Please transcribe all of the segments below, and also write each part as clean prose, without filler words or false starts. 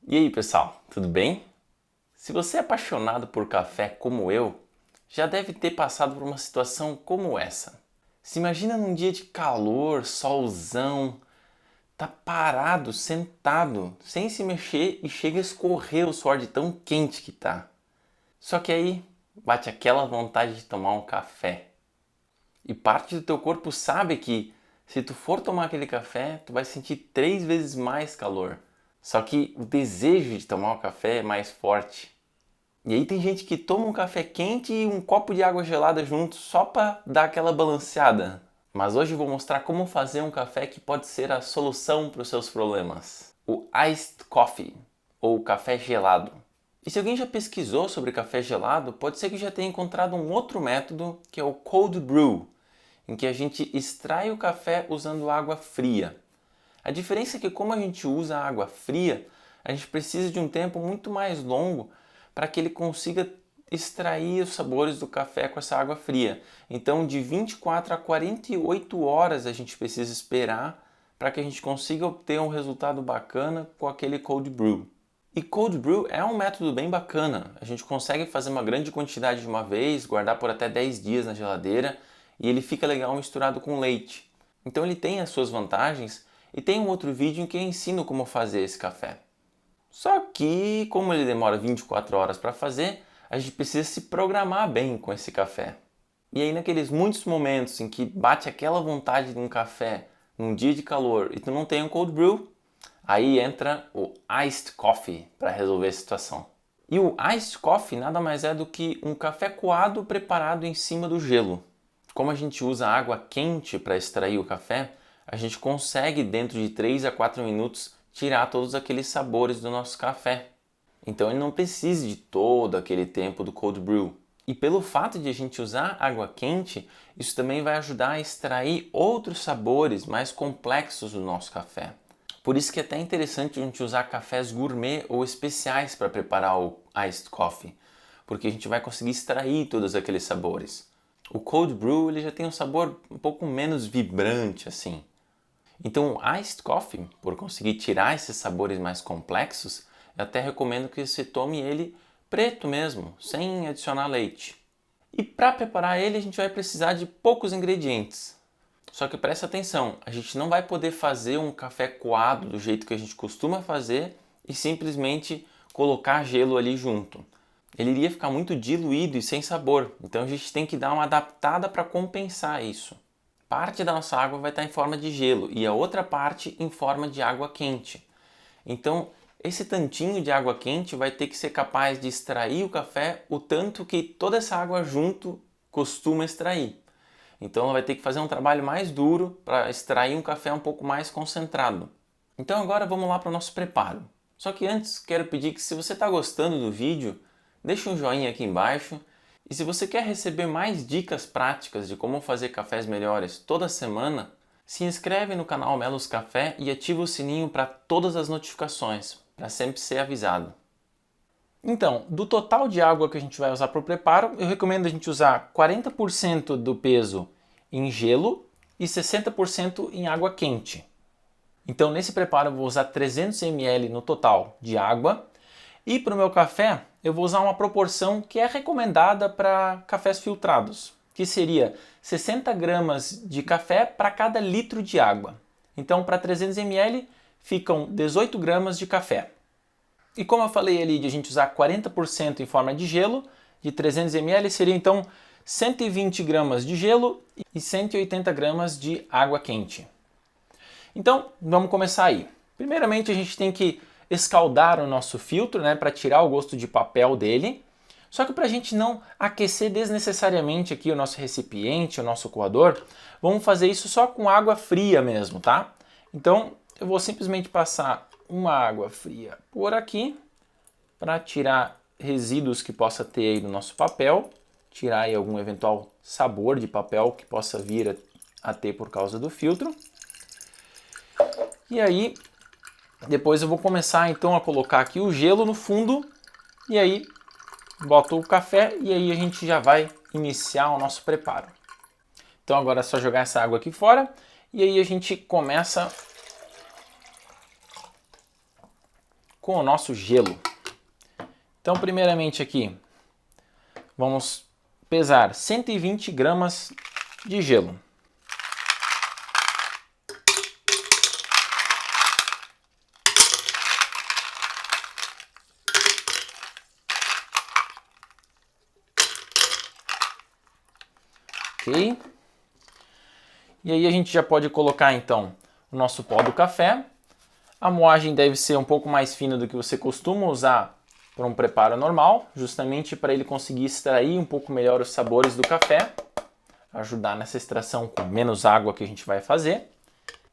E aí, pessoal, tudo bem? Se você é apaixonado por café como eu, já deve ter passado por uma situação como essa. Se imagina num dia de calor, solzão, tá parado, sentado, sem se mexer e chega a escorrer o suor de tão quente que tá. Só que aí bate aquela vontade de tomar um café. E parte do teu corpo sabe que se tu for tomar aquele café, tu vai sentir 3 vezes mais calor. Só que o desejo de tomar o café é mais forte. E aí tem gente que toma um café quente e um copo de água gelada junto só para dar aquela balanceada. Mas hoje eu vou mostrar como fazer um café que pode ser a solução para os seus problemas. O Iced Coffee, ou café gelado. E se alguém já pesquisou sobre café gelado, pode ser que já tenha encontrado um outro método que é o Cold Brew, em que a gente extrai o café usando água fria. A diferença é que como a gente usa água fria, a gente precisa de um tempo muito mais longo para que ele consiga extrair os sabores do café com essa água fria. Então de 24 a 48 horas a gente precisa esperar para que a gente consiga obter um resultado bacana com aquele cold brew. E cold brew é um método bem bacana. A gente consegue fazer uma grande quantidade de uma vez, guardar por até 10 dias na geladeira e ele fica legal misturado com leite. Então ele tem as suas vantagens e tem um outro vídeo em que eu ensino como fazer esse café. Só que, como ele demora 24 horas para fazer, a gente precisa se programar bem com esse café. E aí naqueles muitos momentos em que bate aquela vontade de um café num dia de calor e tu não tem um cold brew, aí entra o Iced Coffee para resolver a situação. E o Iced Coffee nada mais é do que um café coado preparado em cima do gelo. Como a gente usa água quente para extrair o café, a gente consegue dentro de 3 a 4 minutos tirar todos aqueles sabores do nosso café. Então ele não precisa de todo aquele tempo do cold brew. E pelo fato de a gente usar água quente, isso também vai ajudar a extrair outros sabores mais complexos do nosso café. Por isso que é até interessante a gente usar cafés gourmet ou especiais para preparar o iced coffee, porque a gente vai conseguir extrair todos aqueles sabores. O cold brew ele já tem um sabor um pouco menos vibrante assim. Então o iced coffee, por conseguir tirar esses sabores mais complexos, eu até recomendo que você tome ele preto mesmo, sem adicionar leite. E para preparar ele a gente vai precisar de poucos ingredientes. Só que presta atenção, a gente não vai poder fazer um café coado do jeito que a gente costuma fazer e simplesmente colocar gelo ali junto. Ele iria ficar muito diluído e sem sabor, então a gente tem que dar uma adaptada para compensar isso. Parte da nossa água vai estar em forma de gelo e a outra parte em forma de água quente. Então, esse tantinho de água quente vai ter que ser capaz de extrair o café o tanto que toda essa água junto costuma extrair. Então, ela vai ter que fazer um trabalho mais duro para extrair um café um pouco mais concentrado. Então, agora vamos lá para o nosso preparo. Só que antes, quero pedir que se você está gostando do vídeo, deixe um joinha aqui embaixo. E se você quer receber mais dicas práticas de como fazer cafés melhores toda semana, se inscreve no canal Melos Café e ativa o sininho para todas as notificações, para sempre ser avisado. Então, do total de água que a gente vai usar para o preparo, eu recomendo a gente usar 40% do peso em gelo e 60% em água quente. Então, nesse preparo eu vou usar 300 ml no total de água. E para o meu café, eu vou usar uma proporção que é recomendada para cafés filtrados, que seria 60 gramas de café para cada litro de água. Então, para 300 ml, ficam 18 gramas de café. E como eu falei ali de a gente usar 40% em forma de gelo, de 300 ml seria então 120 gramas de gelo e 180 gramas de água quente. Então, vamos começar aí. Primeiramente, a gente tem que escaldar o nosso filtro, né, para tirar o gosto de papel dele. Só que para a gente não aquecer desnecessariamente aqui o nosso recipiente, o nosso coador, vamos fazer isso só com água fria mesmo, tá? Então, eu vou simplesmente passar uma água fria por aqui para tirar resíduos que possa ter aí no nosso papel, tirar aí algum eventual sabor de papel que possa vir a ter por causa do filtro. E aí, depois eu vou começar então a colocar aqui o gelo no fundo e aí boto o café e aí a gente já vai iniciar o nosso preparo. Então agora é só jogar essa água aqui fora e aí a gente começa com o nosso gelo. Então, primeiramente aqui, vamos pesar 120 gramas de gelo. Ok? E aí a gente já pode colocar então o nosso pó do café. A moagem deve ser um pouco mais fina do que você costuma usar para um preparo normal, justamente para ele conseguir extrair um pouco melhor os sabores do café, ajudar nessa extração com menos água que a gente vai fazer.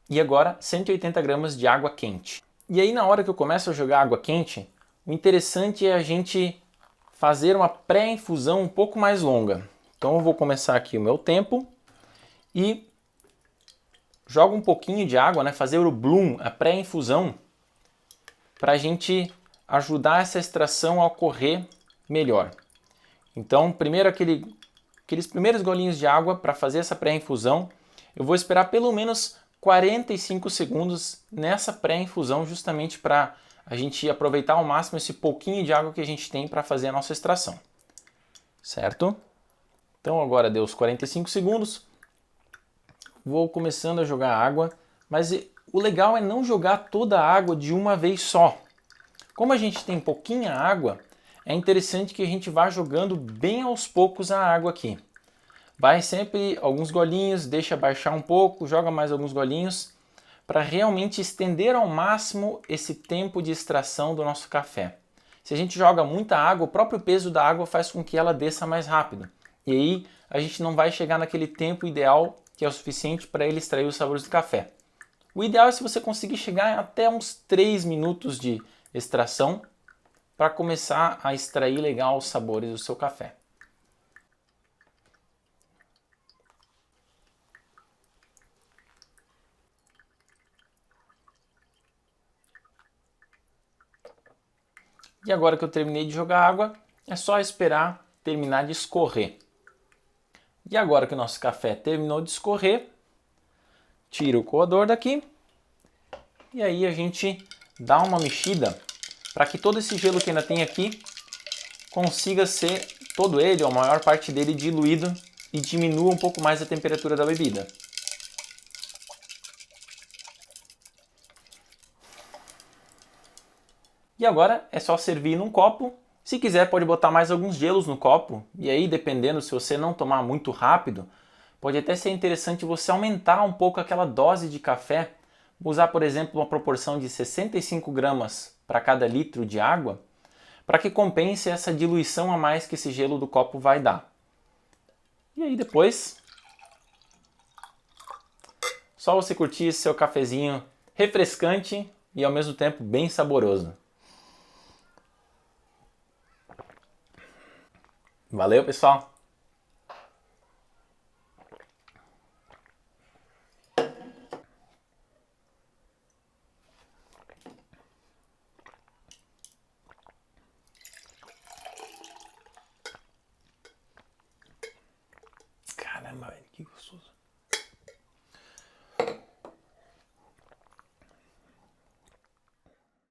E agora 180 gramas de água quente. E aí na hora que eu começo a jogar água quente, o interessante é a gente fazer uma pré-infusão um pouco mais longa. Então eu vou começar aqui o meu tempo e jogo um pouquinho de água, né? Fazer o bloom, a pré-infusão, para a gente ajudar essa extração a ocorrer melhor. Então, primeiro aqueles primeiros golinhos de água para fazer essa pré-infusão, eu vou esperar pelo menos 45 segundos nessa pré-infusão, justamente para a gente aproveitar ao máximo esse pouquinho de água que a gente tem para fazer a nossa extração. Certo? Então agora deu os 45 segundos, vou começando a jogar água, mas o legal é não jogar toda a água de uma vez só. Como a gente tem pouquinha água, é interessante que a gente vá jogando bem aos poucos a água aqui. Vai sempre alguns golinhos, deixa baixar um pouco, joga mais alguns golinhos, para realmente estender ao máximo esse tempo de extração do nosso café. Se a gente joga muita água, o próprio peso da água faz com que ela desça mais rápido. E aí a gente não vai chegar naquele tempo ideal que é o suficiente para ele extrair os sabores do café. O ideal é se você conseguir chegar até uns 3 minutos de extração para começar a extrair legal os sabores do seu café. E agora que eu terminei de jogar água, é só esperar terminar de escorrer. E agora que o nosso café terminou de escorrer, tira o coador daqui e aí a gente dá uma mexida para que todo esse gelo que ainda tem aqui consiga ser todo ele, ou a maior parte dele, diluído e diminua um pouco mais a temperatura da bebida. E agora é só servir num copo. Se quiser pode botar mais alguns gelos no copo, e aí dependendo, se você não tomar muito rápido, pode até ser interessante você aumentar um pouco aquela dose de café, usar por exemplo uma proporção de 65 gramas para cada litro de água, para que compense essa diluição a mais que esse gelo do copo vai dar. E aí depois, só você curtir esse seu cafezinho refrescante e ao mesmo tempo bem saboroso. Valeu, pessoal! Caramba, velho, que gostoso!